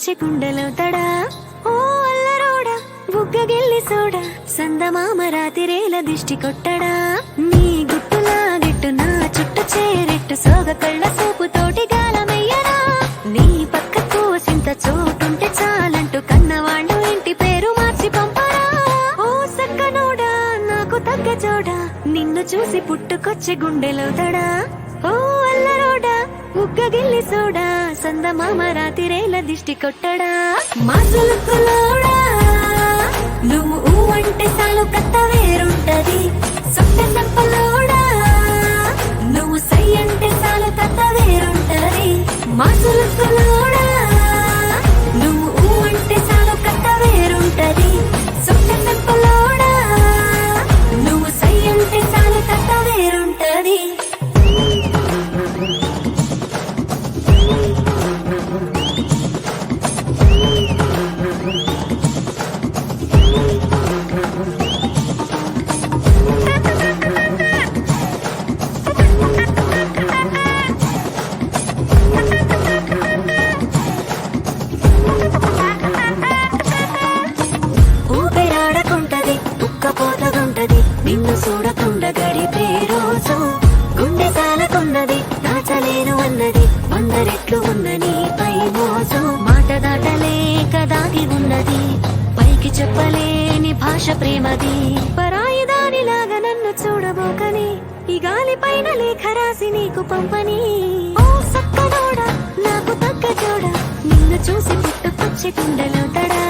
పుట్టుకొచ్చే గుండెలో తడా. ఓ అల్లరోడా బుగ్గగిల్లి సోడా, సందమామ రాతిరేల దిష్టి కొట్టడా. నీ గుట్టులా గిట్టు నా చుట్టు చేరెట్టు, సోగ కళ్ళ సూపు తోటి గాలమయ్యరా. నీ పక్కకు సింత చోటుంటే చాలంటూ కన్నవాళ్ళు ఇంటి పేరు మార్చి పంపరా. ఓ సక్కనోడా నాకు తగ్గ జోడా, నిన్ను చూసి పుట్టుకొచ్చే గుండెలో తడా. ఓ అల్లరోడా బుగ్గగిల్లి సోడా, సందమామ రాతిరేల దిష్టి కొట్టడా. మాసులుకులోడా నువ్వు ఊ అంటే చాలు కథ వేరుంటది. సొట్ట సంపలోడా నువ్వు సై అంటే చాలు కథ వేరుంటది. మాసులుకులోడా నువ్వు ఊ అంటే చాలు కథ వేరుంటది. సొట్ట సంపలోడా నువ్వు సై అంటే చాలు కథ వేరుంటది. ఊపిరాడకుంటది ఉక్కపోతగుంటది, నిన్ను చూడకుండా గడిపే రోజు. గుండె సాలకున్నది దాచలేను అన్నది, వందరెట్లు ఉన్న నీపై మోజు. మాట దాటలేక దాగి ఉన్నది, పైకి చెప్పలేని భాష ప్రేమది. పరాయి దానిలాగా నన్ను చూడబోకని, ఈ గాలి పైన లేఖ రాసి నీకు పంపని. ఓ సక్కనోడా నాకు తగ్గ జోడా, నిన్ను చూసి పుట్టుకొచ్చే గుండెలో తడా.